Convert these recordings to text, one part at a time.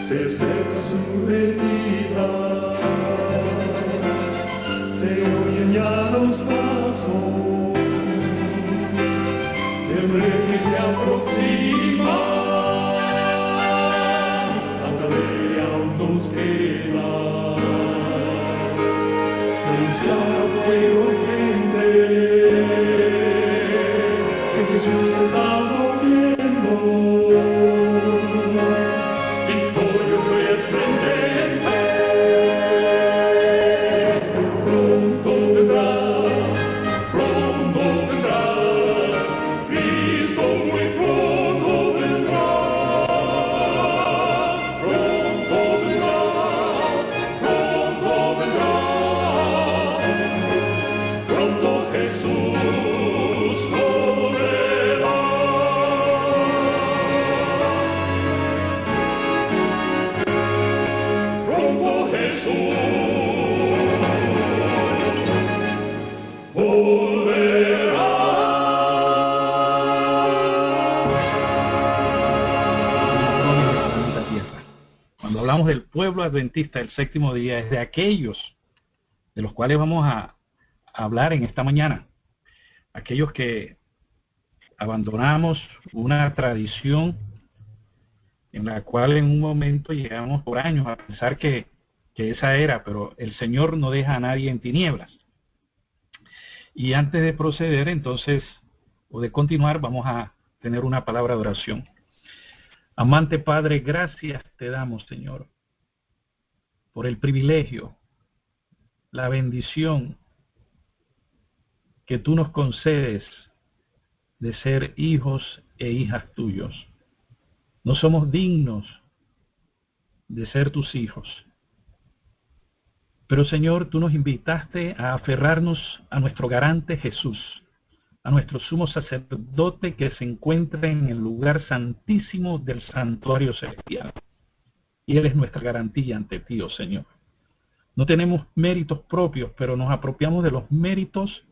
se acerca su venida, se oyen ya los pasos del rey que se aproxima. Tanta ley aún nos queda, anunciar a pueblo y gente que Jesús está volviendo. Del pueblo adventista del séptimo día es de aquellos de los cuales vamos a hablar en esta mañana, aquellos que abandonamos una tradición en la cual en un momento llegamos por años a pensar que esa era, pero el Señor no deja a nadie en tinieblas. Y antes de proceder entonces, o de continuar, vamos a tener una palabra de oración. Amante Padre, gracias te damos, Señor, por el privilegio, la bendición que tú nos concedes de ser hijos e hijas tuyos. No somos dignos de ser tus hijos. Pero, Señor, tú nos invitaste a aferrarnos a nuestro garante Jesús, a nuestro sumo sacerdote que se encuentra en el lugar santísimo del santuario celestial. Y Él es nuestra garantía ante ti, oh Señor. No tenemos méritos propios, pero nos apropiamos de los méritos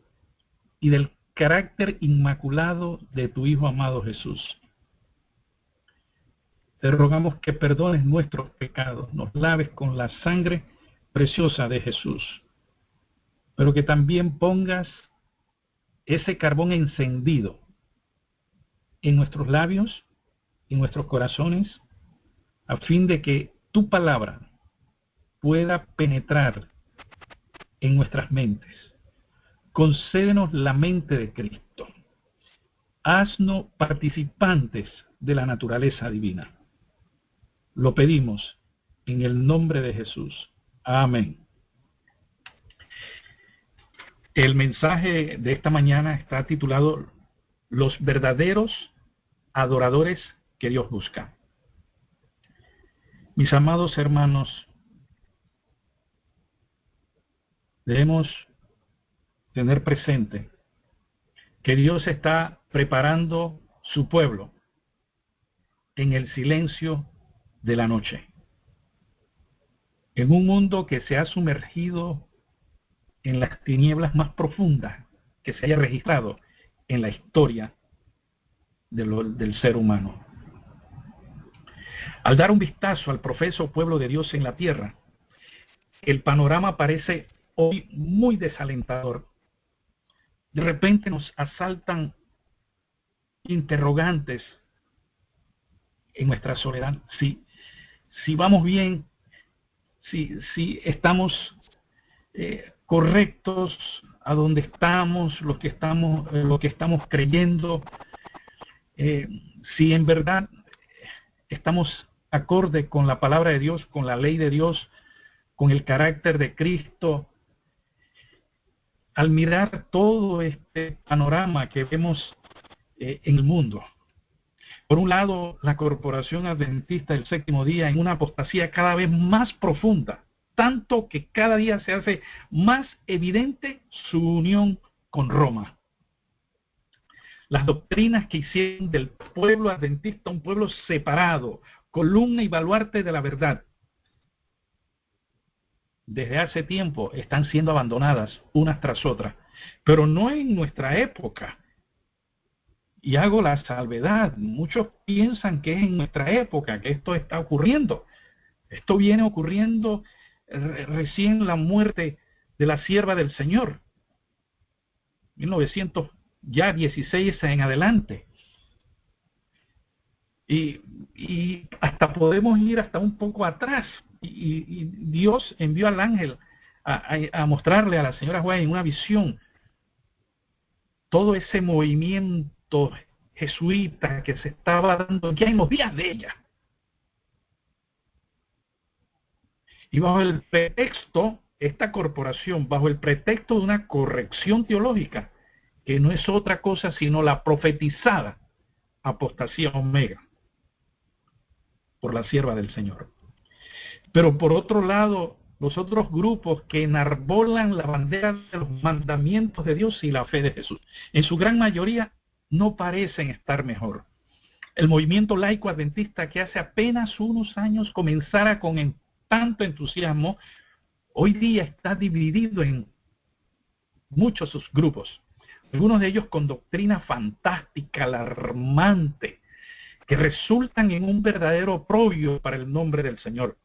y del carácter inmaculado de tu Hijo amado Jesús. Te rogamos que perdones nuestros pecados, nos laves con la sangre preciosa de Jesús, pero que también pongas ese carbón encendido en nuestros labios y nuestros corazones, a fin de que tu palabra pueda penetrar en nuestras mentes. Concédenos la mente de Cristo. Haznos participantes de la naturaleza divina. Lo pedimos en el nombre de Jesús. Amén. El mensaje de esta mañana está titulado Los verdaderos adoradores que Dios busca. Mis amados hermanos, debemos tener presente que Dios está preparando su pueblo en el silencio de la noche. En un mundo que se ha sumergido en las tinieblas más profundas que se haya registrado en la historia del ser humano. Al dar un vistazo al profeso pueblo de Dios en la tierra, el panorama parece hoy muy desalentador. De repente nos asaltan interrogantes en nuestra soledad. Si vamos bien, si estamos correctos a donde estamos, lo que estamos creyendo, si en verdad estamos acorde con la palabra de Dios, con la ley de Dios, con el carácter de Cristo. Al mirar todo este panorama que vemos en el mundo, por un lado, la Corporación Adventista del Séptimo Día en una apostasía cada vez más profunda, tanto que cada día se hace más evidente su unión con Roma. Las doctrinas que hicieron del pueblo adventista un pueblo separado, columna y baluarte de la verdad, desde hace tiempo están siendo abandonadas unas tras otras, pero no en nuestra época. Y hago la salvedad, muchos piensan que es en nuestra época que esto está ocurriendo, Esto viene ocurriendo recién la muerte de la sierva del Señor, 1916 en adelante. Y hasta podemos ir hasta un poco atrás. Y Dios envió al ángel a mostrarle a la señora White en una visión todo ese movimiento jesuita que se estaba dando ya en los días de ella. Y bajo el pretexto, esta corporación, bajo el pretexto de una corrección teológica, que no es otra cosa sino la profetizada apostasía omega por la sierva del Señor. Pero por otro lado, los otros grupos que enarbolan la bandera de los mandamientos de Dios y la fe de Jesús, en su gran mayoría no parecen estar mejor. El movimiento laico adventista, que hace apenas unos años comenzara con tanto entusiasmo, hoy día está dividido en muchos sus grupos, algunos de ellos con doctrina fantástica, alarmante, que resultan en un verdadero oprobio para el nombre del Señor.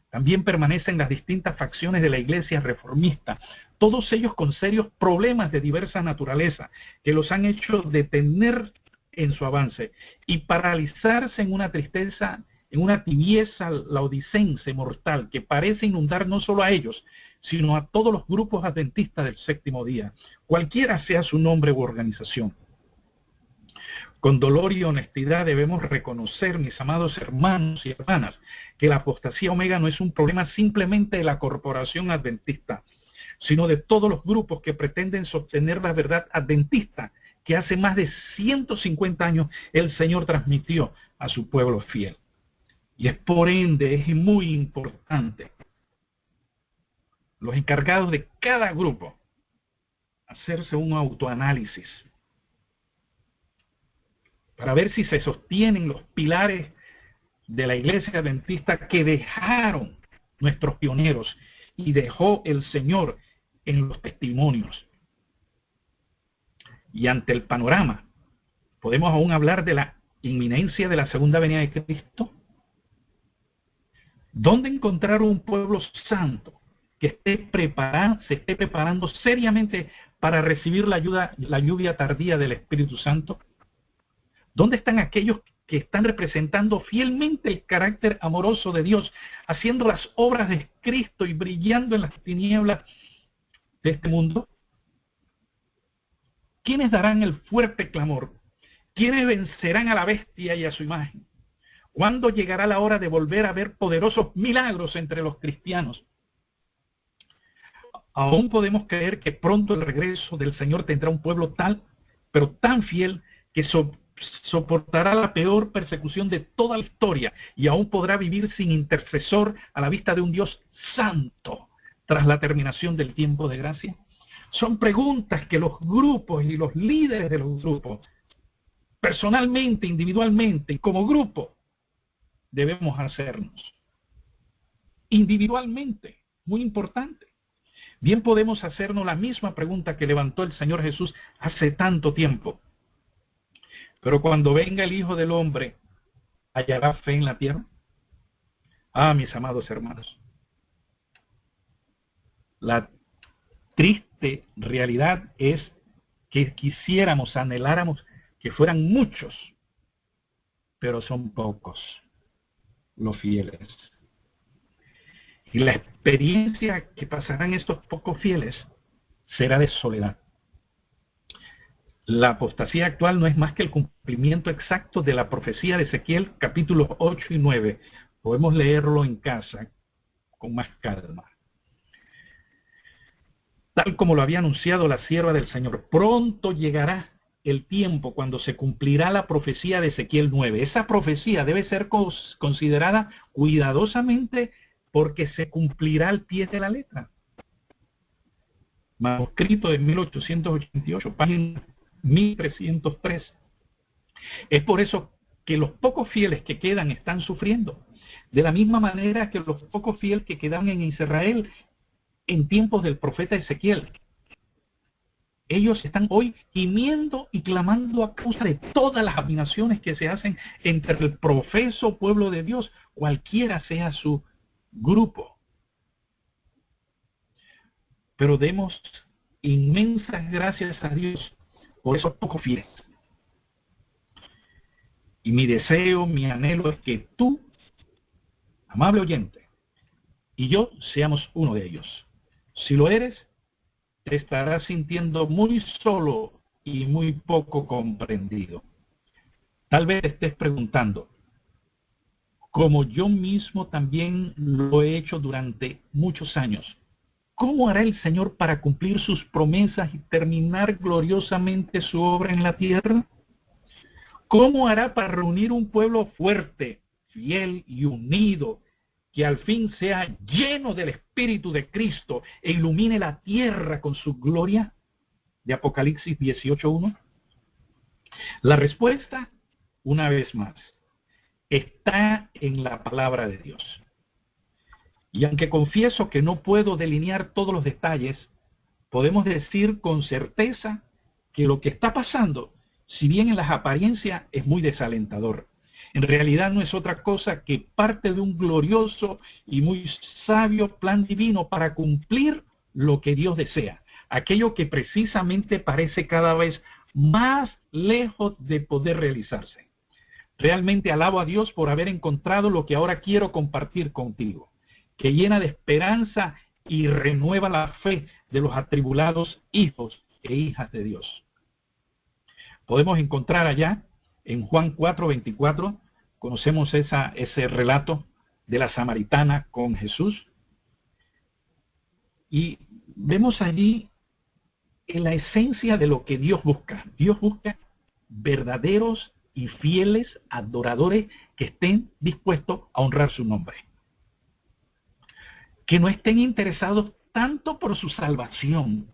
También permanecen las distintas facciones de la iglesia reformista, todos ellos con serios problemas de diversa naturaleza, que los han hecho detener en su avance y paralizarse en una tristeza, en una tibieza laodicense mortal que parece inundar no solo a ellos, sino a todos los grupos adventistas del séptimo día, cualquiera sea su nombre u organización. Con dolor y honestidad debemos reconocer, mis amados hermanos y hermanas, que la apostasía omega no es un problema simplemente de la corporación adventista, sino de todos los grupos que pretenden sostener la verdad adventista que hace más de 150 años el Señor transmitió a su pueblo fiel. Y es por ende, es muy importante, los encargados de cada grupo, hacerse un autoanálisis para ver si se sostienen los pilares de la iglesia adventista que dejaron nuestros pioneros y dejó el Señor en los testimonios. Y ante el panorama, ¿podemos aún hablar de la inminencia de la segunda venida de Cristo? ¿Dónde encontrar un pueblo santo que se esté preparando seriamente para recibir la lluvia tardía del Espíritu Santo? ¿Dónde están aquellos que están representando fielmente el carácter amoroso de Dios, haciendo las obras de Cristo y brillando en las tinieblas de este mundo? ¿Quiénes darán el fuerte clamor? ¿Quiénes vencerán a la bestia y a su imagen? ¿Cuándo llegará la hora de volver a ver poderosos milagros entre los cristianos? Aún podemos creer que pronto el regreso del Señor tendrá un pueblo tal, pero tan fiel, que soportará la peor persecución de toda la historia y aún podrá vivir sin intercesor a la vista de un Dios santo tras la terminación del tiempo de gracia. Son preguntas que los grupos y los líderes de los grupos, personalmente, individualmente y como grupo, debemos hacernos. Individualmente, muy importante. Bien podemos hacernos la misma pregunta que levantó el Señor Jesús hace tanto tiempo. Pero cuando venga el Hijo del Hombre, ¿hallará fe en la tierra? Ah, mis amados hermanos, la triste realidad es que quisiéramos, anheláramos que fueran muchos, pero son pocos los fieles. Y la experiencia que pasarán estos pocos fieles será de soledad. La apostasía actual no es más que el cumplimiento exacto de la profecía de Ezequiel, capítulos 8 y 9. Podemos leerlo en casa con más calma. Tal como lo había anunciado la sierva del Señor, pronto llegará el tiempo cuando se cumplirá la profecía de Ezequiel 9. Esa profecía debe ser considerada cuidadosamente porque se cumplirá al pie de la letra. Manuscrito de 1888, página 1303. Es por eso que los pocos fieles que quedan están sufriendo, de la misma manera que los pocos fieles que quedan en Israel en tiempos del profeta Ezequiel. Ellos están hoy gimiendo y clamando a causa de todas las abominaciones que se hacen entre el profeso pueblo de Dios, cualquiera sea su grupo. Pero demos inmensas gracias a Dios por esos pocos fieles. Y mi deseo, mi anhelo es que tú, amable oyente, y yo seamos uno de ellos. Si lo eres, te estarás sintiendo muy solo y muy poco comprendido. Tal vez te estés preguntando, como yo mismo también lo he hecho durante muchos años, ¿cómo hará el Señor para cumplir sus promesas y terminar gloriosamente su obra en la tierra? ¿Cómo hará para reunir un pueblo fuerte, fiel y unido, que al fin sea lleno del Espíritu de Cristo e ilumine la tierra con su gloria? De Apocalipsis 18:1. La respuesta, una vez más, está en la palabra de Dios. Y aunque confieso que no puedo delinear todos los detalles, podemos decir con certeza que lo que está pasando, si bien en las apariencias es muy desalentador, en realidad no es otra cosa que parte de un glorioso y muy sabio plan divino para cumplir lo que Dios desea, aquello que precisamente parece cada vez más lejos de poder realizarse. Realmente alabo a Dios por haber encontrado lo que ahora quiero compartir contigo, que llena de esperanza y renueva la fe de los atribulados hijos e hijas de Dios. Podemos encontrar allá en Juan 4:24, conocemos ese relato de la samaritana con Jesús, y vemos allí en la esencia de lo que Dios busca. Dios busca verdaderos y fieles adoradores que estén dispuestos a honrar su nombre, que no estén interesados tanto por su salvación,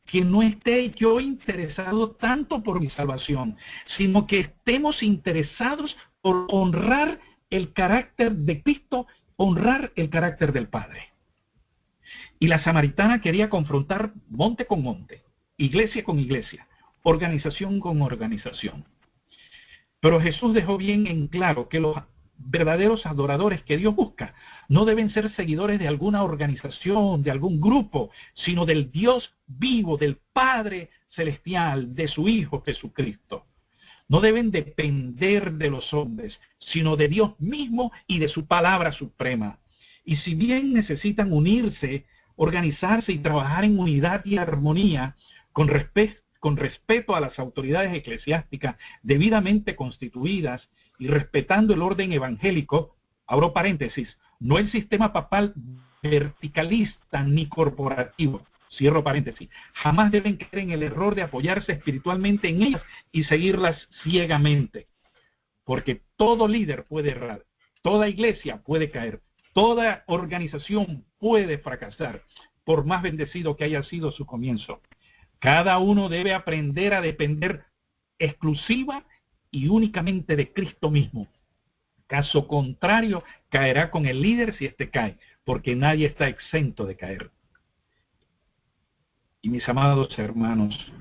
que no esté yo interesado tanto por mi salvación, sino que estemos interesados por honrar el carácter de Cristo, honrar el carácter del Padre. Y la samaritana quería confrontar monte con monte, iglesia con iglesia, organización con organización. Pero Jesús dejó bien en claro que los verdaderos adoradores que Dios busca no deben ser seguidores de alguna organización, de algún grupo, sino del Dios vivo, del Padre Celestial, de su Hijo Jesucristo. No deben depender de los hombres, sino de Dios mismo y de su palabra suprema. Y si bien necesitan unirse, organizarse y trabajar en unidad y armonía, con respeto a las autoridades eclesiásticas debidamente constituidas y respetando el orden evangélico, abro paréntesis, no el sistema papal verticalista ni corporativo, cierro paréntesis, jamás deben caer en el error de apoyarse espiritualmente en ellas y seguirlas ciegamente, porque todo líder puede errar, toda iglesia puede caer, toda organización puede fracasar, por más bendecido que haya sido su comienzo. Cada uno debe aprender a depender exclusiva y únicamente de Cristo mismo. Caso contrario, caerá con el líder si éste cae, porque nadie está exento de caer. Y mis amados hermanos,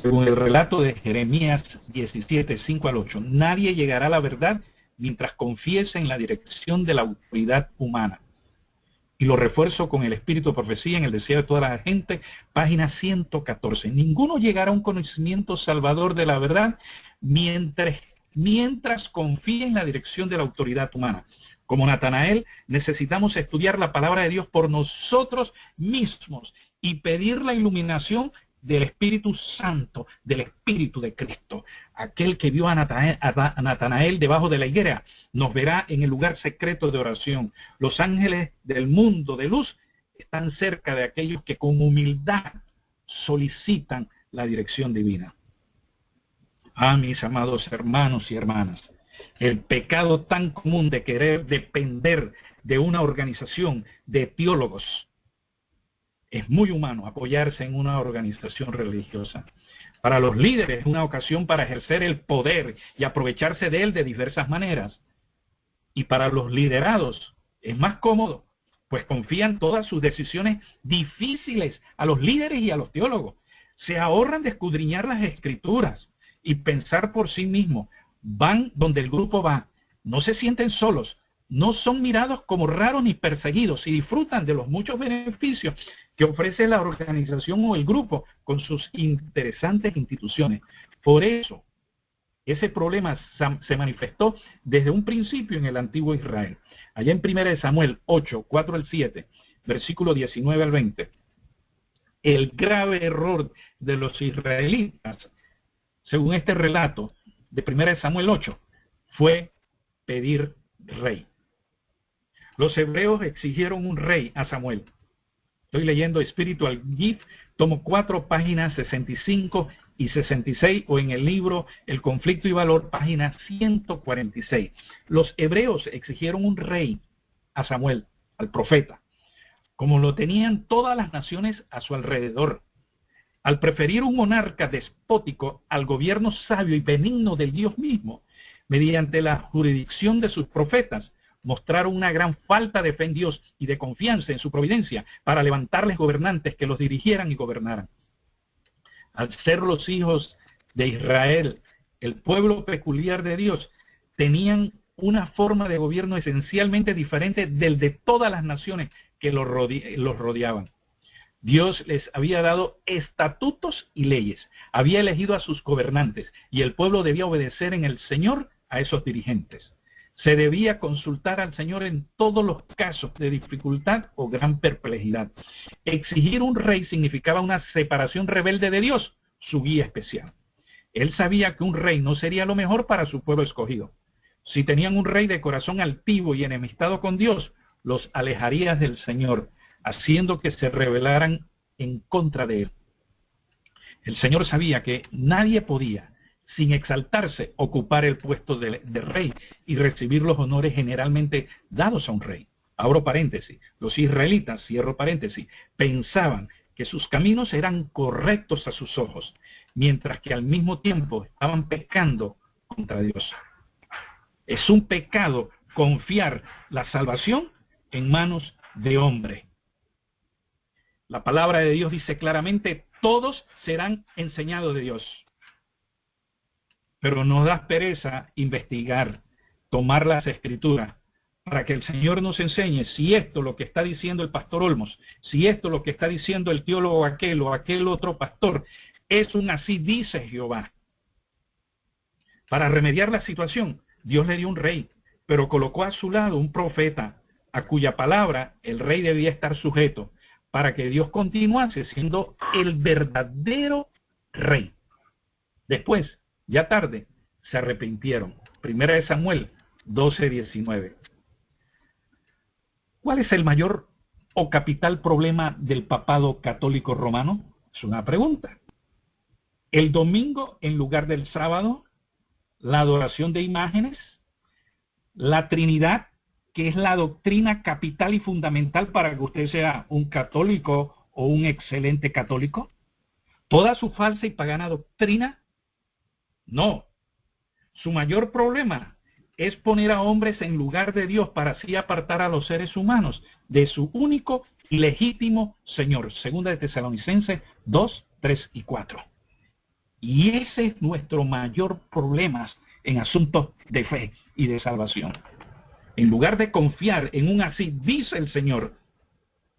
según el relato de Jeremías 17, 5 al 8, nadie llegará a la verdad mientras confiese en la dirección de la autoridad humana. Y lo refuerzo con el espíritu de profecía en el deseo de toda la gente, página 114. Ninguno llegará a un conocimiento salvador de la verdad mientras confíe en la dirección de la autoridad humana. Como Natanael, necesitamos estudiar la palabra de Dios por nosotros mismos y pedir la iluminación del Espíritu Santo, del Espíritu de Cristo. Aquel que vio a Natanael debajo de la higuera, nos verá en el lugar secreto de oración. Los ángeles del mundo de luz están cerca de aquellos que con humildad solicitan la dirección divina. Ah, mis amados hermanos y hermanas, el pecado tan común de querer depender de una organización de teólogos, es muy humano apoyarse en una organización religiosa. Para los líderes es una ocasión para ejercer el poder y aprovecharse de él de diversas maneras. Y para los liderados es más cómodo, pues confían todas sus decisiones difíciles a los líderes y a los teólogos. se ahorran de escudriñar las escrituras y pensar por sí mismos. Van donde el grupo va, no se sienten solos, no son mirados como raros ni perseguidos y disfrutan de los muchos beneficios que ofrece la organización o el grupo con sus interesantes instituciones. Por eso, ese problema se manifestó desde un principio en el antiguo Israel. Allá en 1 Samuel 8, 4 al 7, versículo 19 al 20, el grave error de los israelitas, según este relato de 1 Samuel 8, fue pedir rey. Los hebreos exigieron un rey a Samuel. Estoy leyendo Spiritual Gift, tomo 4, páginas 65 y 66, o en el libro El conflicto y valor, página 146. Los hebreos exigieron un rey a Samuel, al profeta, como lo tenían todas las naciones a su alrededor. Al preferir un monarca despótico al gobierno sabio y benigno del Dios mismo, mediante la jurisdicción de sus profetas, mostraron una gran falta de fe en Dios y de confianza en su providencia para levantarles gobernantes que los dirigieran y gobernaran. Al ser los hijos de Israel, el pueblo peculiar de Dios, tenían una forma de gobierno esencialmente diferente del de todas las naciones que los rodeaban. Dios les había dado estatutos y leyes, había elegido a sus gobernantes y el pueblo debía obedecer en el Señor a esos dirigentes. Se debía consultar al Señor en todos los casos de dificultad o gran perplejidad. Exigir un rey significaba una separación rebelde de Dios, su guía especial. Él sabía que un rey no sería lo mejor para su pueblo escogido. Si tenían un rey de corazón altivo y enemistado con Dios, los alejaría del Señor, haciendo que se rebelaran en contra de él. El Señor sabía que nadie podía, sin exaltarse, ocupar el puesto de rey y recibir los honores generalmente dados a un rey. Abro paréntesis. Los israelitas, cierro paréntesis, pensaban que sus caminos eran correctos a sus ojos, mientras que al mismo tiempo estaban pecando contra Dios. Es un pecado confiar la salvación en manos de hombre. La palabra de Dios dice claramente, todos serán enseñados de Dios. Pero nos da pereza investigar, tomar las escrituras, para que el Señor nos enseñe si esto lo que está diciendo el pastor Olmos, si esto lo que está diciendo el teólogo aquel o aquel otro pastor, es un así dice Jehová. Para remediar la situación, Dios le dio un rey, pero colocó a su lado un profeta, a cuya palabra el rey debía estar sujeto, para que Dios continuase siendo el verdadero rey. Después, ya tarde, se arrepintieron. 1 Samuel 12:19. ¿Cuál es el mayor o capital problema del papado católico romano? Es una pregunta. El domingo en lugar del sábado, la adoración de imágenes, la Trinidad, que es la doctrina capital y fundamental para que usted sea un católico o un excelente católico, toda su falsa y pagana doctrina. No, su mayor problema es poner a hombres en lugar de Dios para así apartar a los seres humanos de su único y legítimo Señor. Segunda de Tesalonicenses 2, 3 y 4. Y ese es nuestro mayor problema en asuntos de fe y de salvación. En lugar de confiar en un así dice el Señor,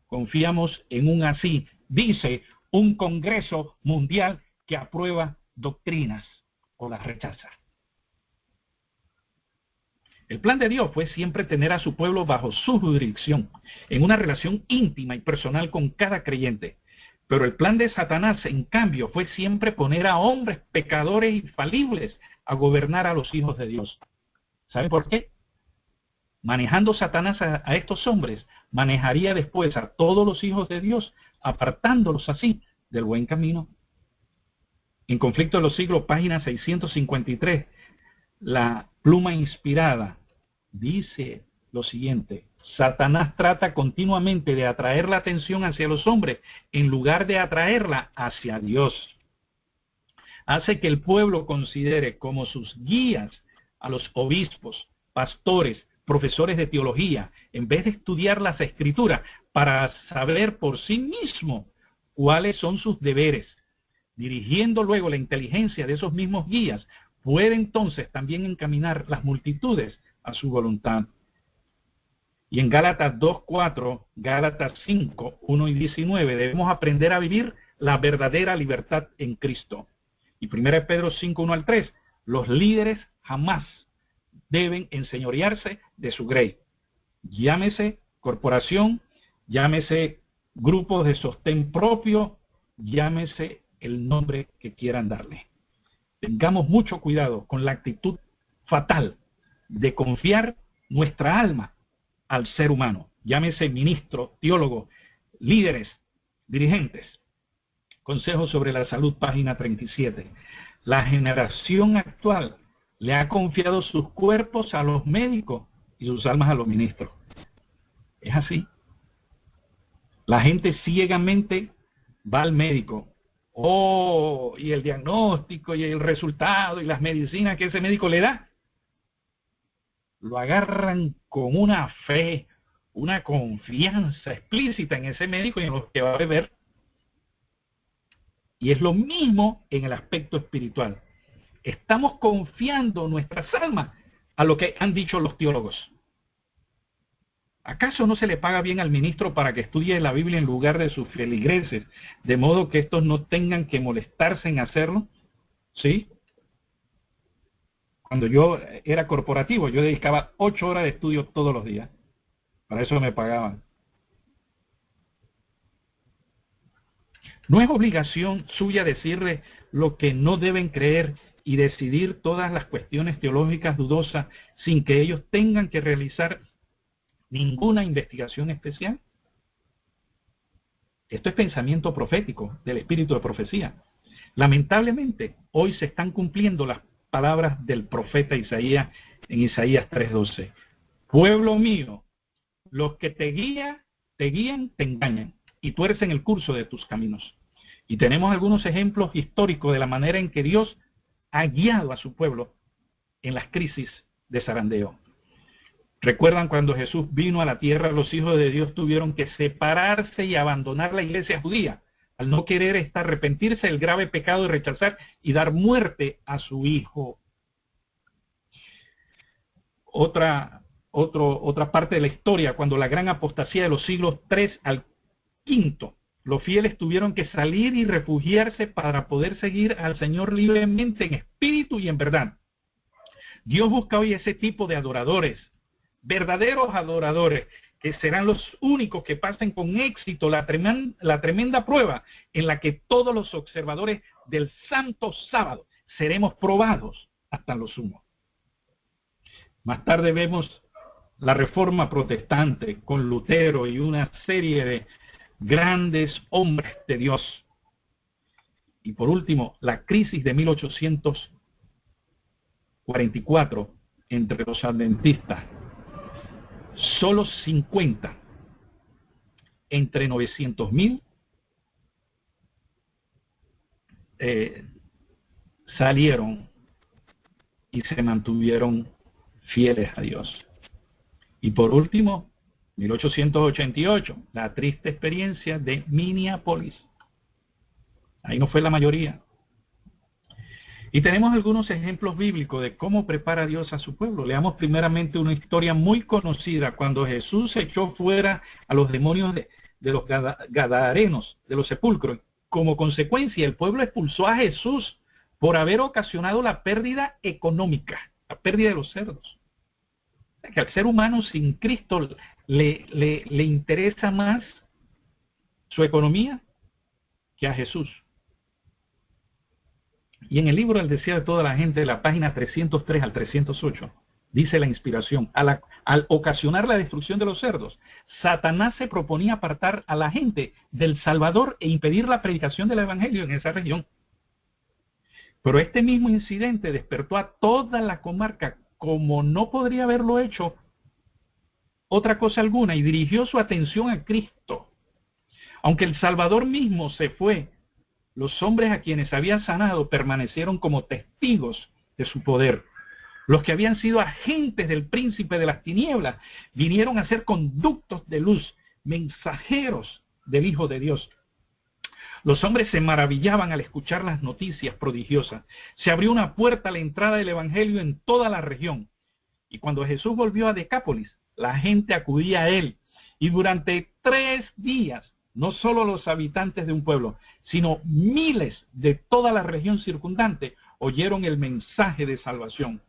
confiamos en un así dice un Congreso Mundial que aprueba doctrinas o las rechaza. El plan de Dios fue siempre tener a su pueblo bajo su jurisdicción, en una relación íntima y personal con cada creyente. Pero el plan de Satanás, en cambio, fue siempre poner a hombres pecadores infalibles a gobernar a los hijos de Dios. ¿Saben por qué? Manejando Satanás a estos hombres, manejaría después a todos los hijos de Dios, apartándolos así del buen camino. En Conflicto de los Siglos, página 653, la pluma inspirada dice lo siguiente: Satanás trata continuamente de atraer la atención hacia los hombres en lugar de atraerla hacia Dios. Hace que el pueblo considere como sus guías a los obispos, pastores, profesores de teología, en vez de estudiar las escrituras para saber por sí mismo cuáles son sus deberes. dirigiendo luego la inteligencia de esos mismos guías, puede entonces también encaminar las multitudes a su voluntad. Y en Gálatas 2:4, Gálatas 5:1 y 19, debemos aprender a vivir la verdadera libertad en Cristo. Y 1 Pedro 5:1 al 3, los líderes jamás deben enseñorearse de su grey. Llámese corporación, llámese grupos de sostén propio, llámese el nombre que quieran darle. Tengamos mucho cuidado con la actitud fatal de confiar nuestra alma al ser humano. Llámese ministro, teólogo, líderes, dirigentes. Consejo sobre la salud, página 37. La generación actual le ha confiado sus cuerpos a los médicos y sus almas a los ministros. Es así. La gente ciegamente va al médico. Oh, y el diagnóstico y el resultado y las medicinas que ese médico le da, lo agarran con una fe, una confianza explícita en ese médico y en lo que va a beber. Y es lo mismo en el aspecto espiritual. Estamos confiando nuestras almas a lo que han dicho los teólogos. ¿Acaso no se le paga bien al ministro para que estudie la Biblia en lugar de sus feligreses, de modo que estos no tengan que molestarse en hacerlo? ¿Sí? Cuando yo era corporativo, yo dedicaba 8 horas de estudio todos los días. Para eso me pagaban. No es obligación suya decirle lo que no deben creer y decidir todas las cuestiones teológicas dudosas sin que ellos tengan que realizar ninguna investigación especial. Esto es pensamiento profético del espíritu de profecía. Lamentablemente, hoy se están cumpliendo las palabras del profeta Isaías en Isaías 3:12. Pueblo mío, los que te guían, te engañan y tuercen el curso de tus caminos. Y tenemos algunos ejemplos históricos de la manera en que Dios ha guiado a su pueblo en las crisis de zarandeo. ¿Recuerdan cuando Jesús vino a la tierra? Los hijos de Dios tuvieron que separarse y abandonar la iglesia judía al no querer arrepentirse del grave pecado de rechazar y dar muerte a su hijo. Otra parte de la historia, cuando la gran apostasía de los siglos 3 al 5, los fieles tuvieron que salir y refugiarse para poder seguir al Señor libremente en espíritu y en verdad. Dios busca hoy ese tipo de adoradores, verdaderos adoradores, que serán los únicos que pasen con éxito la tremenda prueba en la que todos los observadores del santo sábado seremos probados hasta lo sumo. Más tarde vemos la Reforma Protestante con Lutero y una serie de grandes hombres de Dios. Y por último, la crisis de 1844 entre los adventistas. Solo 50 entre 900,000 salieron y se mantuvieron fieles a Dios. Y por último, 1888, la triste experiencia de Minneapolis. Ahí no fue la mayoría. Y tenemos algunos ejemplos bíblicos de cómo prepara Dios a su pueblo. Leamos primeramente una historia muy conocida, cuando Jesús echó fuera a los demonios de los gadarenos, de los sepulcros. Como consecuencia, el pueblo expulsó a Jesús por haber ocasionado la pérdida económica, la pérdida de los cerdos. Que al ser humano sin Cristo le interesa más su economía que a Jesús. Y en el libro El deseo de toda la gente, de la página 303 al 308, dice la inspiración: al ocasionar la destrucción de los cerdos, Satanás se proponía apartar a la gente del Salvador e impedir la predicación del Evangelio en esa región. Pero este mismo incidente despertó a toda la comarca, como no podría haberlo hecho otra cosa alguna, y dirigió su atención a Cristo. Aunque el Salvador mismo se fue, los hombres a quienes había sanado permanecieron como testigos de su poder. Los que habían sido agentes del príncipe de las tinieblas vinieron a ser conductos de luz, mensajeros del Hijo de Dios. Los hombres se maravillaban al escuchar las noticias prodigiosas. Se abrió una puerta a la entrada del evangelio en toda la región. Y cuando Jesús volvió a Decápolis, la gente acudía a él. Y durante 3 días, no solo los habitantes de un pueblo, sino miles de toda la región circundante oyeron el mensaje de salvación.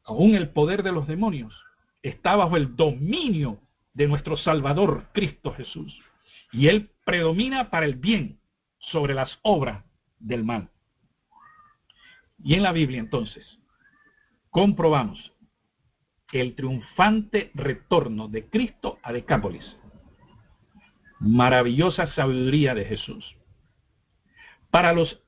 Aún el poder de los demonios está bajo el dominio de nuestro Salvador, Cristo Jesús. Y Él predomina para el bien sobre las obras del mal. Y en la Biblia, entonces, comprobamos el triunfante retorno de Cristo a Decápolis. Maravillosa sabiduría de Jesús. Para los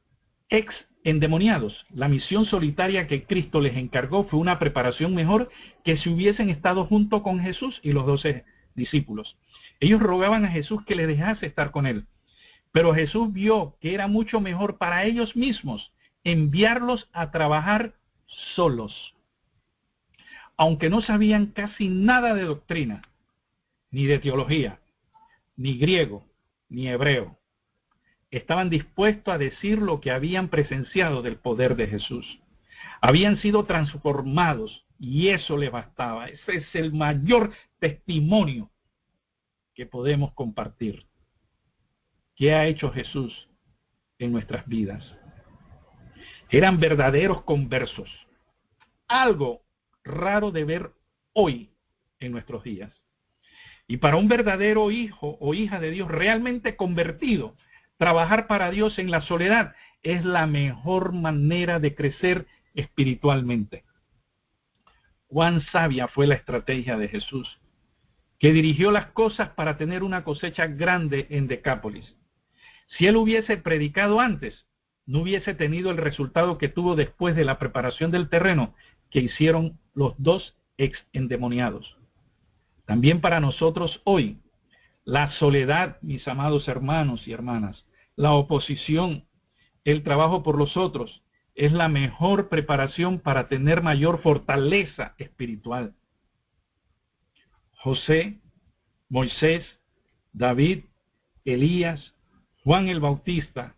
ex endemoniados, la misión solitaria que Cristo les encargó fue una preparación mejor que si hubiesen estado junto con Jesús y los 12 discípulos. Ellos rogaban a Jesús que les dejase estar con él, pero Jesús vio que era mucho mejor para ellos mismos enviarlos a trabajar solos. Aunque no sabían casi nada de doctrina, ni de teología, ni griego, ni hebreo, estaban dispuestos a decir lo que habían presenciado del poder de Jesús. Habían sido transformados y eso les bastaba. Ese es el mayor testimonio que podemos compartir. ¿Qué ha hecho Jesús en nuestras vidas? Eran verdaderos conversos. Algo raro de ver hoy en nuestros días. Y para un verdadero hijo o hija de Dios realmente convertido, trabajar para Dios en la soledad es la mejor manera de crecer espiritualmente. Cuán sabia fue la estrategia de Jesús, que dirigió las cosas para tener una cosecha grande en Decápolis. Si él hubiese predicado antes, no hubiese tenido el resultado que tuvo después de la preparación del terreno que hicieron los 2 ex endemoniados. También para nosotros hoy, la soledad, mis amados hermanos y hermanas, la oposición, el trabajo por los otros, es la mejor preparación para tener mayor fortaleza espiritual. José, Moisés, David, Elías, Juan el Bautista,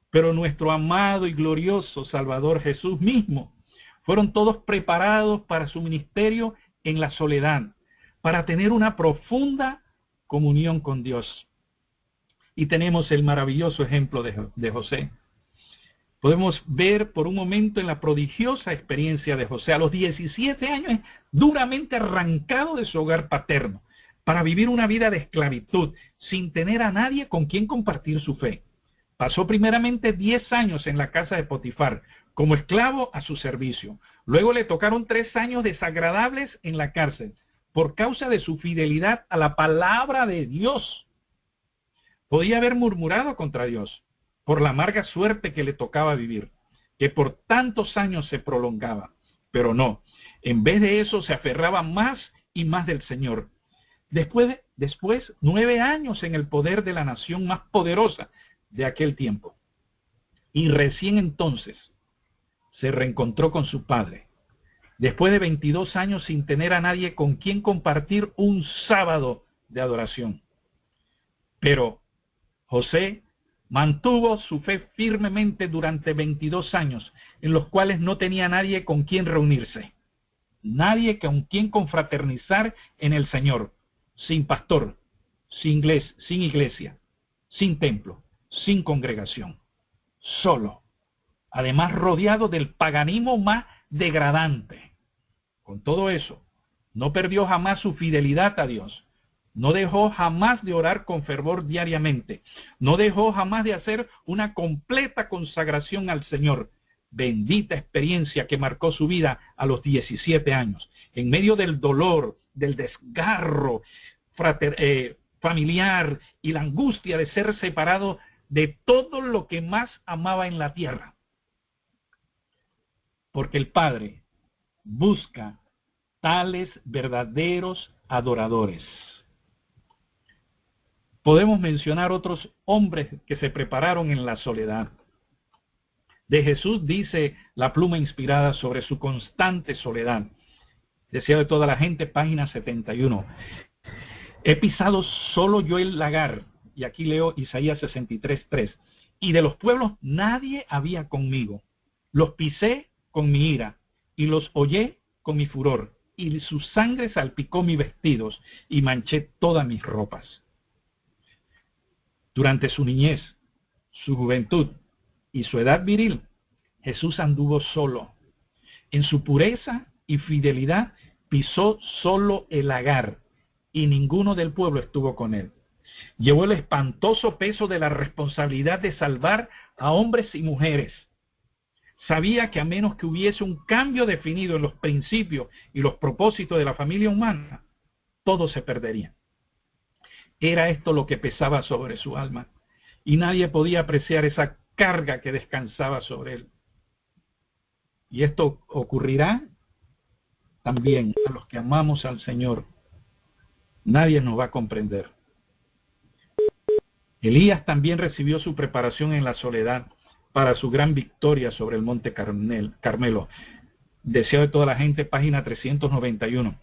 pero nuestro amado y glorioso Salvador Jesús mismo, fueron todos preparados para su ministerio en la soledad, para tener una profunda comunión con Dios. Y tenemos el maravilloso ejemplo de José. Podemos ver por un momento en la prodigiosa experiencia de José. A los 17 años, duramente arrancado de su hogar paterno, para vivir una vida de esclavitud, sin tener a nadie con quien compartir su fe. Pasó primeramente 10 años en la casa de Potifar, como esclavo a su servicio. Luego le tocaron 3 años desagradables en la cárcel, por causa de su fidelidad a la palabra de Dios. Podía haber murmurado contra Dios por la amarga suerte que le tocaba vivir, que por tantos años se prolongaba, pero no. En vez de eso se aferraba más y más del Señor. Después 9 años en el poder de la nación más poderosa de aquel tiempo. Y recién entonces se reencontró con su padre, después de 22 años sin tener a nadie con quien compartir un sábado de adoración. Pero José mantuvo su fe firmemente durante 22 años, en los cuales no tenía nadie con quien reunirse, nadie con quien confraternizar en el Señor, sin pastor, sin iglesia, sin templo, sin congregación, solo, además rodeado del paganismo más degradante. Con todo eso, no perdió jamás su fidelidad a Dios. No dejó jamás de orar con fervor diariamente. No dejó jamás de hacer una completa consagración al Señor. Bendita experiencia que marcó su vida a los 17 años. En medio del dolor, del desgarro familiar y la angustia de ser separado de todo lo que más amaba en la tierra. Porque el Padre busca tales verdaderos adoradores. Podemos mencionar otros hombres que se prepararon en la soledad. De Jesús dice la pluma inspirada sobre su constante soledad. Deseo de toda la gente, página 71. He pisado solo yo el lagar y aquí leo Isaías 63:3, y de los pueblos nadie había conmigo. Los pisé con mi ira, y los hollé con mi furor, y su sangre salpicó mis vestidos, y manché todas mis ropas. Durante su niñez, su juventud y su edad viril, Jesús anduvo solo. En su pureza y fidelidad pisó solo el lagar, y ninguno del pueblo estuvo con él. Llevó el espantoso peso de la responsabilidad de salvar a hombres y mujeres. Sabía que a menos que hubiese un cambio definido en los principios y los propósitos de la familia humana, todo se perdería. Era esto lo que pesaba sobre su alma, y nadie podía apreciar esa carga que descansaba sobre él. Y esto ocurrirá también a los que amamos al Señor. Nadie nos va a comprender. Elías también recibió su preparación en la soledad para su gran victoria sobre el monte Carmelo. Deseo de toda la gente, página 391.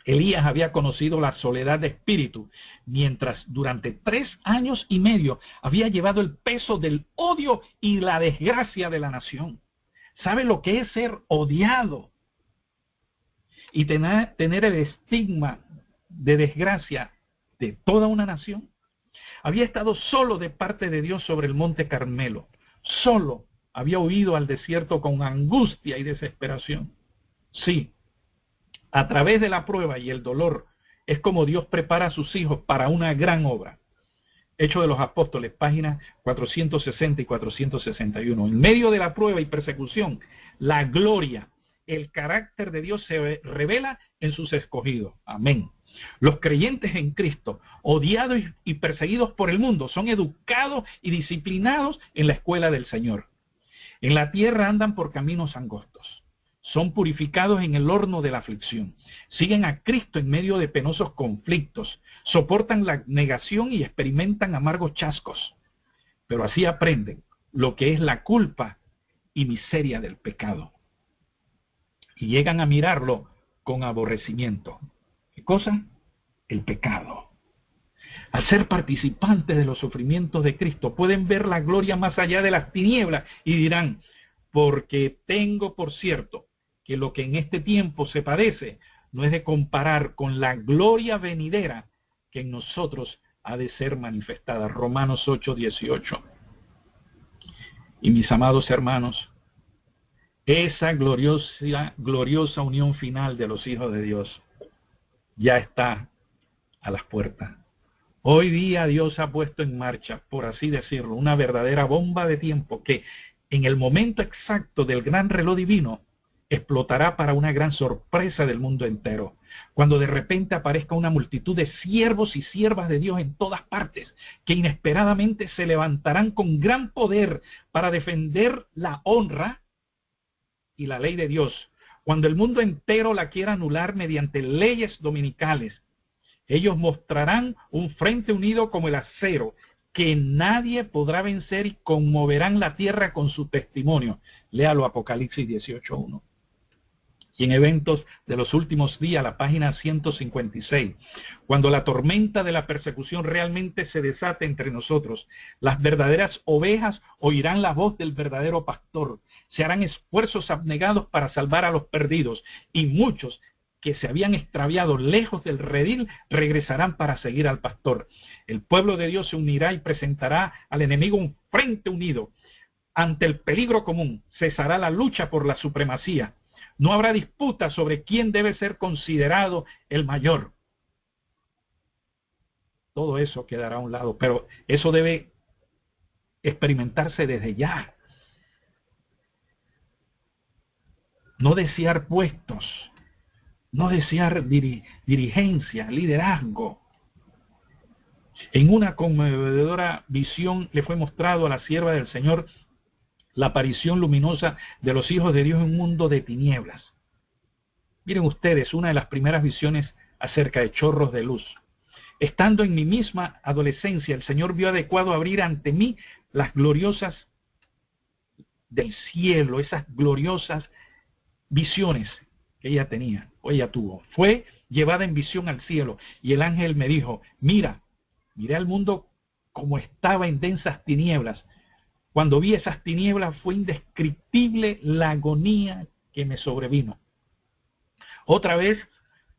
Elías había conocido la soledad de espíritu, mientras durante 3 años y medio había llevado el peso del odio y la desgracia de la nación. ¿Sabe lo que es ser odiado y tener el estigma de desgracia de toda una nación? Había estado solo de parte de Dios sobre el monte Carmelo. Solo había huido al desierto con angustia y desesperación. Sí, a través de la prueba y el dolor es como Dios prepara a sus hijos para una gran obra. Hechos de los Apóstoles, páginas 460 y 461. En medio de la prueba y persecución, la gloria, el carácter de Dios se revela en sus escogidos. Amén. Los creyentes en Cristo, odiados y perseguidos por el mundo, son educados y disciplinados en la escuela del Señor. En la tierra andan por caminos angostos. Son purificados en el horno de la aflicción. Siguen a Cristo en medio de penosos conflictos. Soportan la negación y experimentan amargos chascos. Pero así aprenden lo que es la culpa y miseria del pecado. Y llegan a mirarlo con aborrecimiento. ¿Qué cosa? El pecado. Al ser participantes de los sufrimientos de Cristo, pueden ver la gloria más allá de las tinieblas y dirán, porque tengo por cierto que lo que en este tiempo se padece no es de comparar con la gloria venidera que en nosotros ha de ser manifestada. Romanos 8:18. Y mis amados hermanos, esa gloriosa unión final de los hijos de Dios ya está a las puertas. Hoy día Dios ha puesto en marcha, por así decirlo, una verdadera bomba de tiempo que en el momento exacto del gran reloj divino explotará para una gran sorpresa del mundo entero. Cuando de repente aparezca una multitud de siervos y siervas de Dios en todas partes, que inesperadamente se levantarán con gran poder para defender la honra y la ley de Dios. Cuando el mundo entero la quiera anular mediante leyes dominicales, ellos mostrarán un frente unido como el acero, que nadie podrá vencer, y conmoverán la tierra con su testimonio. Léalo, Apocalipsis 18:1. Y en eventos de los últimos días, la página 156, cuando la tormenta de la persecución realmente se desate entre nosotros, las verdaderas ovejas oirán la voz del verdadero pastor, se harán esfuerzos abnegados para salvar a los perdidos, y muchos que se habían extraviado lejos del redil regresarán para seguir al pastor. El pueblo de Dios se unirá y presentará al enemigo un frente unido. Ante el peligro común cesará la lucha por la supremacía. No habrá disputa sobre quién debe ser considerado el mayor. Todo eso quedará a un lado, pero eso debe experimentarse desde ya. No desear puestos, no desear dirigencia, liderazgo. En una conmovedora visión le fue mostrado a la sierva del Señor la aparición luminosa de los hijos de Dios en un mundo de tinieblas. Miren ustedes, una de las primeras visiones acerca de chorros de luz. Estando en mi misma adolescencia, el Señor vio adecuado abrir ante mí las gloriosas del cielo, esas gloriosas visiones que ella tenía, o ella tuvo. Fue llevada en visión al cielo, y el ángel me dijo, miré al mundo como estaba en densas tinieblas. Cuando vi esas tinieblas fue indescriptible la agonía que me sobrevino. Otra vez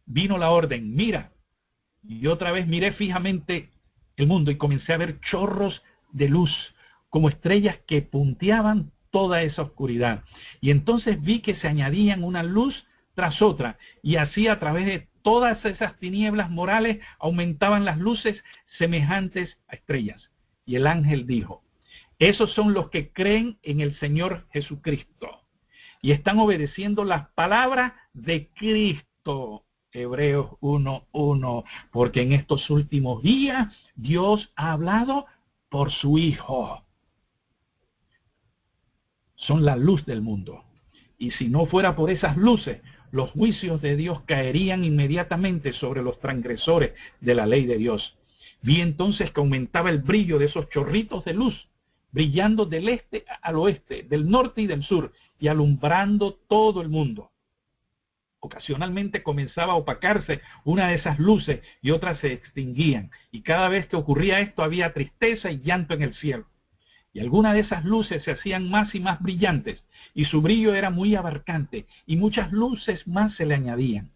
vino la orden, mira, y otra vez miré fijamente el mundo y comencé a ver chorros de luz, como estrellas que punteaban toda esa oscuridad. Y entonces vi que se añadían una luz tras otra, y así a través de todas esas tinieblas morales aumentaban las luces semejantes a estrellas. Y el ángel dijo, esos son los que creen en el Señor Jesucristo y están obedeciendo las palabras de Cristo. Hebreos 1:1, porque en estos últimos días Dios ha hablado por su Hijo. Son la luz del mundo. Y si no fuera por esas luces, los juicios de Dios caerían inmediatamente sobre los transgresores de la ley de Dios. Vi entonces que aumentaba el brillo de esos chorritos de luz, brillando del este al oeste, del norte y del sur, y alumbrando todo el mundo. Ocasionalmente comenzaba a opacarse una de esas luces y otras se extinguían. Y cada vez que ocurría esto había tristeza y llanto en el cielo. Y algunas de esas luces se hacían más y más brillantes, y su brillo era muy abarcante, y muchas luces más se le añadían.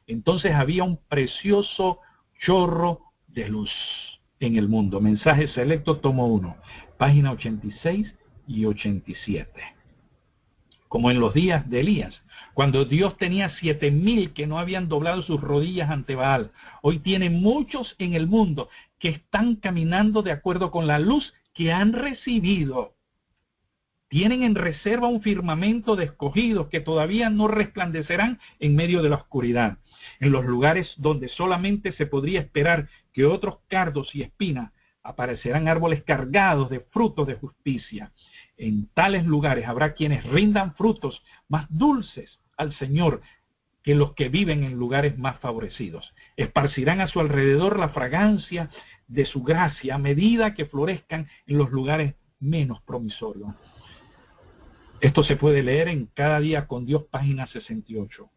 Entonces había un precioso chorro de luz en el mundo. Mensaje selecto, tomo 1, página 86 y 87. Como en los días de Elías, cuando Dios tenía 7,000 que no habían doblado sus rodillas ante Baal. Hoy tiene muchos en el mundo que están caminando de acuerdo con la luz que han recibido. Tienen en reserva un firmamento de escogidos que todavía no resplandecerán en medio de la oscuridad. En los lugares donde solamente se podría esperar que otros cardos y espinas, aparecerán árboles cargados de frutos de justicia. En tales lugares habrá quienes rindan frutos más dulces al Señor que los que viven en lugares más favorecidos. Esparcirán a su alrededor la fragancia de su gracia a medida que florezcan en los lugares menos promisorios. Esto se puede leer en Cada Día con Dios, página 68.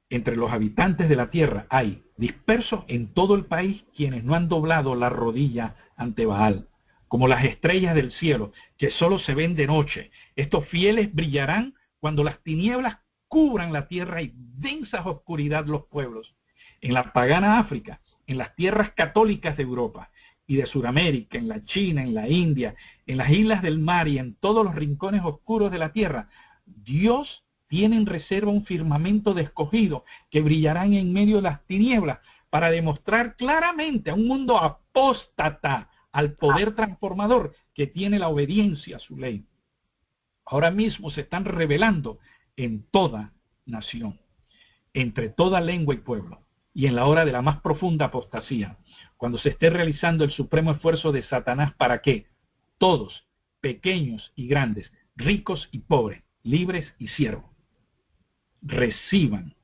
Entre los habitantes de la tierra hay dispersos en todo el país quienes no han doblado la rodilla ante Baal, como las estrellas del cielo, que solo se ven de noche. Estos fieles brillarán cuando las tinieblas cubran la tierra y densa oscuridad los pueblos. En la pagana África, en las tierras católicas de Europa y de Sudamérica, en la China, en la India, en las islas del mar y en todos los rincones oscuros de la tierra, Dios tiene en reserva un firmamento de escogidos que brillarán en medio de las tinieblas para demostrar claramente a un mundo apóstata al poder transformador que tiene la obediencia a su ley. Ahora mismo se están revelando en toda nación, entre toda lengua y pueblo, y en la hora de la más profunda apostasía, cuando se esté realizando el supremo esfuerzo de Satanás para que todos, pequeños y grandes, ricos y pobres, libres y siervos, reciban,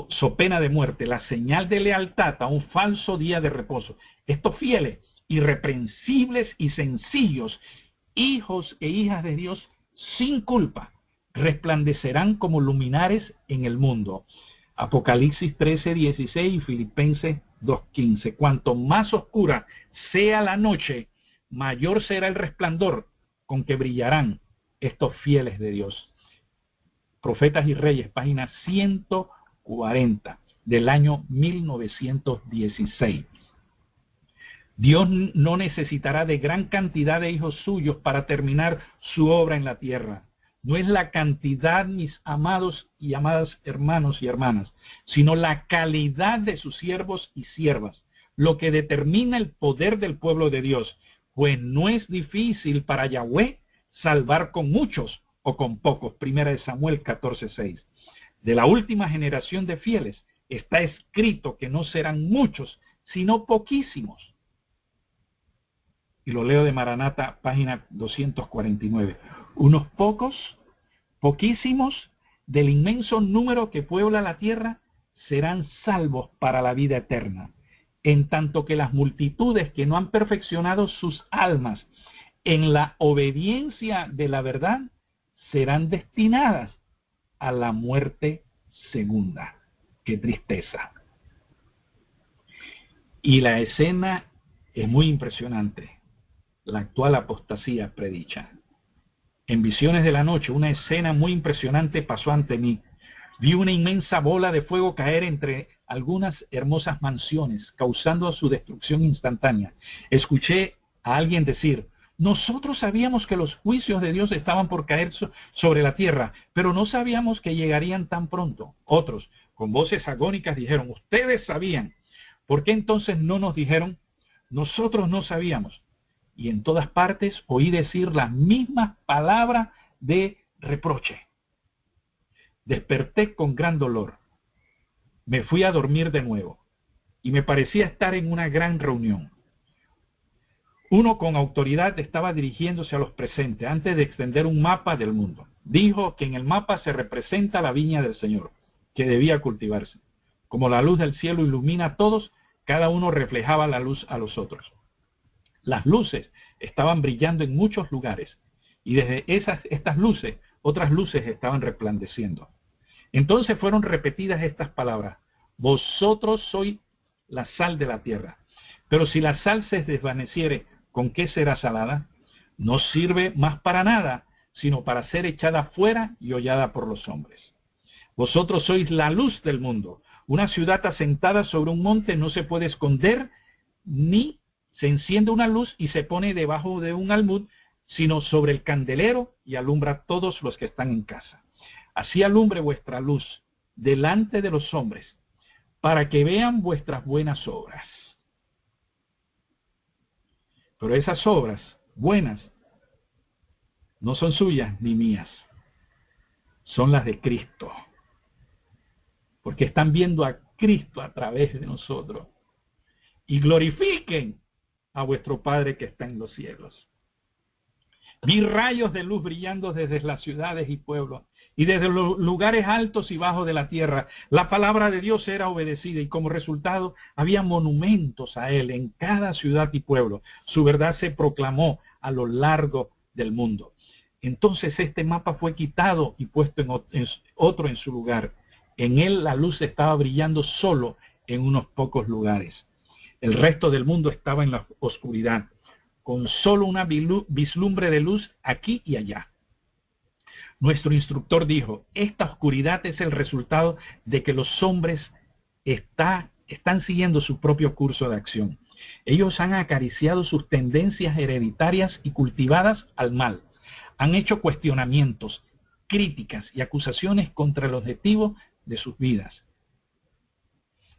so pena de muerte, la señal de lealtad a un falso día de reposo. Estos fieles, irreprensibles y sencillos, hijos e hijas de Dios sin culpa, resplandecerán como luminares en el mundo. Apocalipsis 13:16 y Filipenses 2:15. Cuanto más oscura sea la noche, mayor será el resplandor con que brillarán estos fieles de Dios. Profetas y Reyes, página 140 del año 1916. Dios no necesitará de gran cantidad de hijos suyos para terminar su obra en la tierra. No es la cantidad, mis amados y amadas hermanos y hermanas, sino la calidad de sus siervos y siervas, lo que determina el poder del pueblo de Dios, pues no es difícil para Yahweh salvar con muchos o con pocos. Primera de Samuel 14:6. De la última generación de fieles está escrito que no serán muchos, sino poquísimos. Y lo leo de Maranata, página 249. Unos pocos, poquísimos, del inmenso número que puebla la tierra, serán salvos para la vida eterna, en tanto que las multitudes que no han perfeccionado sus almas en la obediencia de la verdad serán destinadas a la muerte segunda. ¡Qué tristeza! Y la escena es muy impresionante. La actual apostasía predicha. En visiones de la noche, una escena muy impresionante pasó ante mí. Vi una inmensa bola de fuego caer entre algunas hermosas mansiones, causando su destrucción instantánea. Escuché a alguien decir: nosotros sabíamos que los juicios de Dios estaban por caer sobre la tierra, pero no sabíamos que llegarían tan pronto. Otros, con voces agónicas, dijeron: ustedes sabían. ¿Por qué entonces no nos dijeron? Nosotros no sabíamos. Y en todas partes oí decir las mismas palabras de reproche. Desperté con gran dolor. Me fui a dormir de nuevo y me parecía estar en una gran reunión. Uno con autoridad estaba dirigiéndose a los presentes antes de extender un mapa del mundo. Dijo que en el mapa se representa la viña del Señor, que debía cultivarse. Como la luz del cielo ilumina a todos, cada uno reflejaba la luz a los otros. Las luces estaban brillando en muchos lugares y desde estas luces, otras luces estaban resplandeciendo. Entonces fueron repetidas estas palabras: vosotros sois la sal de la tierra. Pero si la sal se desvaneciere, ¿con qué será salada? No sirve más para nada, sino para ser echada fuera y hollada por los hombres. Vosotros sois la luz del mundo. Una ciudad asentada sobre un monte no se puede esconder, ni se enciende una luz y se pone debajo de un almud, sino sobre el candelero y alumbra a todos los que están en casa. Así alumbre vuestra luz delante de los hombres, para que vean vuestras buenas obras. Pero esas obras buenas no son suyas ni mías, son las de Cristo. Porque están viendo a Cristo a través de nosotros. Y glorifiquen a vuestro Padre que está en los cielos. Vi rayos de luz brillando desde las ciudades y pueblos y desde los lugares altos y bajos de la tierra. La palabra de Dios era obedecida y como resultado había monumentos a él en cada ciudad y pueblo. Su verdad se proclamó a lo largo del mundo. Entonces este mapa fue quitado y puesto en otro en su lugar. En él la luz estaba brillando solo en unos pocos lugares. El resto del mundo estaba en la oscuridad, con solo una vislumbre de luz aquí y allá. Nuestro instructor dijo: esta oscuridad es el resultado de que los hombres están siguiendo su propio curso de acción. Ellos han acariciado sus tendencias hereditarias y cultivadas al mal. Han hecho cuestionamientos, críticas y acusaciones contra el objetivo de sus vidas.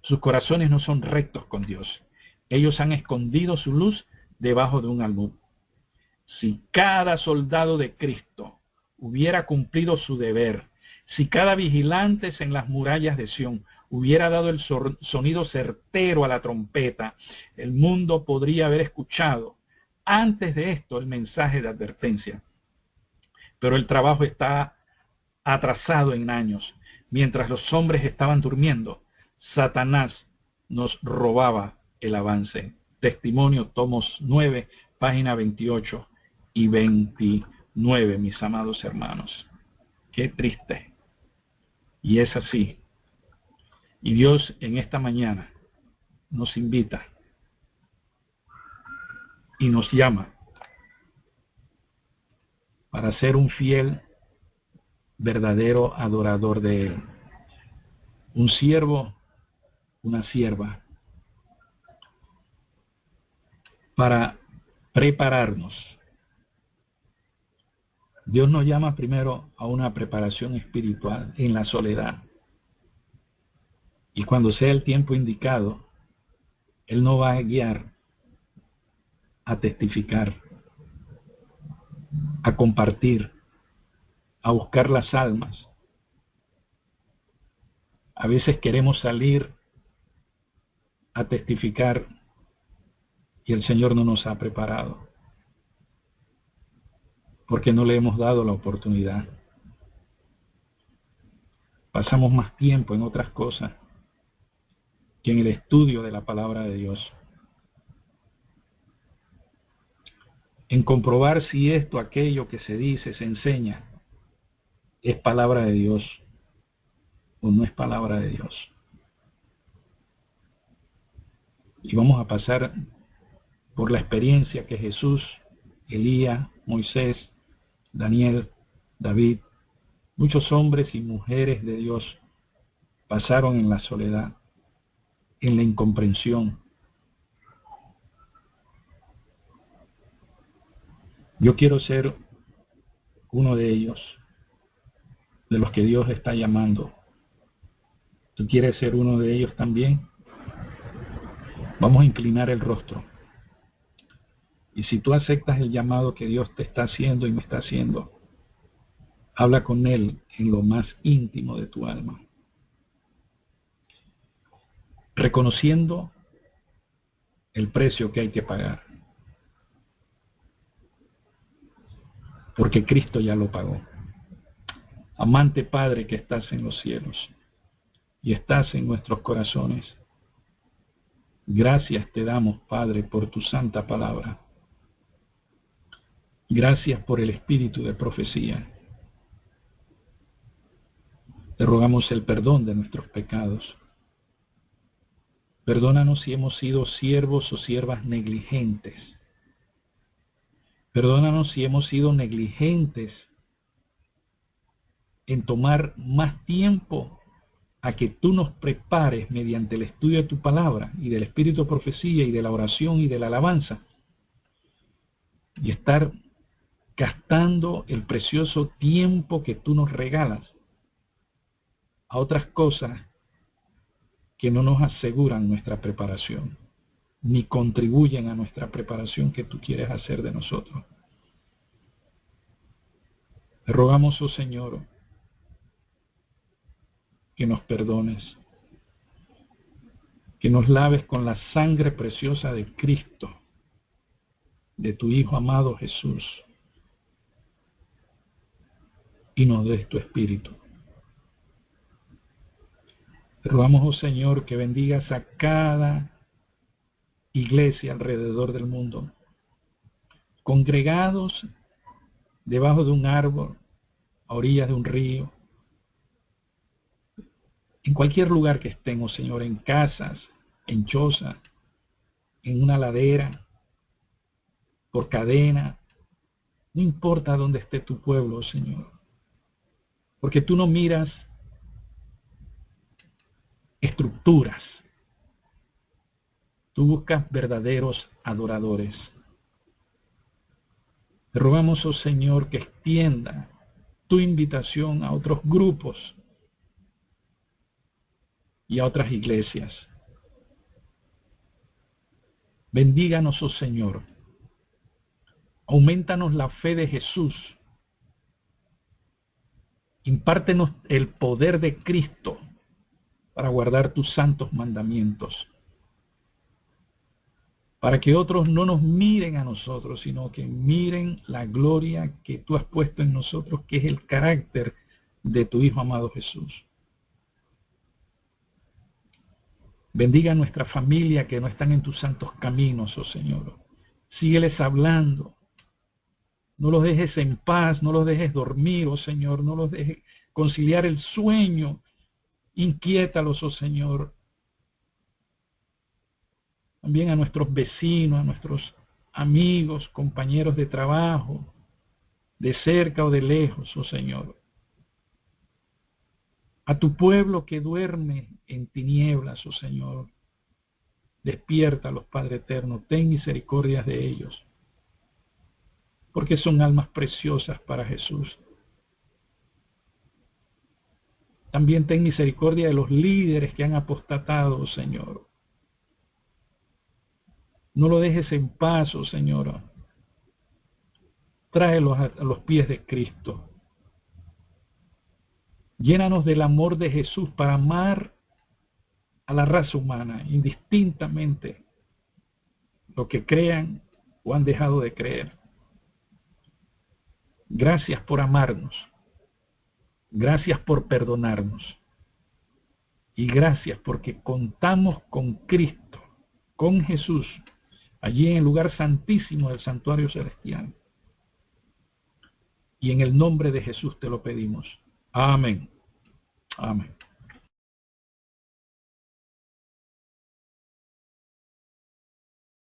Sus corazones no son rectos con Dios. Ellos han escondido su luz debajo de un almud. Si cada soldado de Cristo hubiera cumplido su deber, si cada vigilante en las murallas de Sión hubiera dado el sonido certero a la trompeta, el mundo podría haber escuchado antes de esto el mensaje de advertencia. Pero el trabajo está atrasado en años. Mientras los hombres estaban durmiendo, Satanás nos robaba el avance. Testimonio, tomos 9, página 28 y 29, mis amados hermanos. Qué triste. Y es así. Y Dios en esta mañana nos invita y nos llama para ser un fiel, verdadero adorador de Él. Un siervo, una sierva, para prepararnos. Dios nos llama primero a una preparación espiritual en la soledad. Y cuando sea el tiempo indicado, Él nos va a guiar a testificar, a compartir, a buscar las almas. A veces queremos salir a testificar y el Señor no nos ha preparado, porque no le hemos dado la oportunidad. Pasamos más tiempo en otras cosas que en el estudio de la palabra de Dios, en comprobar si esto, aquello que se dice, se enseña, es palabra de Dios o no es palabra de Dios. Y vamos a pasar por la experiencia que Jesús, Elías, Moisés, Daniel, David, muchos hombres y mujeres de Dios pasaron en la soledad, en la incomprensión. Yo quiero ser uno de ellos, de los que Dios está llamando. ¿Tú quieres ser uno de ellos también? Vamos a inclinar el rostro. Y si tú aceptas el llamado que Dios te está haciendo y me está haciendo, habla con Él en lo más íntimo de tu alma, reconociendo el precio que hay que pagar, porque Cristo ya lo pagó. Amante Padre que estás en los cielos y estás en nuestros corazones, gracias te damos, Padre, por tu santa palabra. Gracias por el espíritu de profecía. Te rogamos el perdón de nuestros pecados. Perdónanos si hemos sido siervos o siervas negligentes. Perdónanos si hemos sido negligentes en tomar más tiempo a que tú nos prepares mediante el estudio de tu palabra y del espíritu de profecía y de la oración y de la alabanza, y estar gastando el precioso tiempo que tú nos regalas a otras cosas que no nos aseguran nuestra preparación, ni contribuyen a nuestra preparación que tú quieres hacer de nosotros. Te rogamos, oh Señor, que nos perdones, que nos laves con la sangre preciosa de Cristo, de tu Hijo amado Jesús, y nos des tu Espíritu. Te rogamos, oh Señor, que bendigas a cada iglesia alrededor del mundo, congregados debajo de un árbol, a orillas de un río, en cualquier lugar que estén, oh Señor, en casas, en chozas, en una ladera, por cadena, no importa dónde esté tu pueblo, oh Señor, porque tú no miras estructuras, tú buscas verdaderos adoradores. Te rogamos, oh Señor, que extienda tu invitación a otros grupos y a otras iglesias. Bendíganos, oh Señor. Aumentanos la fe de Jesús. Impártenos el poder de Cristo para guardar tus santos mandamientos. Para que otros no nos miren a nosotros, sino que miren la gloria que tú has puesto en nosotros, que es el carácter de tu Hijo amado Jesús. Bendiga a nuestra familia que no están en tus santos caminos, oh Señor. Sígueles hablando. No los dejes en paz, no los dejes dormir, oh Señor. No los dejes conciliar el sueño. Inquiétalos, oh Señor. También a nuestros vecinos, a nuestros amigos, compañeros de trabajo, de cerca o de lejos, oh Señor. A tu pueblo que duerme en tinieblas, oh Señor. Despiértalos, Padre eterno, ten misericordia de ellos, porque son almas preciosas para Jesús. También ten misericordia de los líderes que han apostatado, oh Señor. No lo dejes en paz, oh Señor. Tráelos a los pies de Cristo. Llénanos del amor de Jesús para amar a la raza humana, indistintamente lo que crean o han dejado de creer. Gracias por amarnos. Gracias por perdonarnos. Y gracias porque contamos con Cristo, con Jesús, allí en el lugar santísimo del santuario celestial. Y en el nombre de Jesús te lo pedimos. Amén. Amén.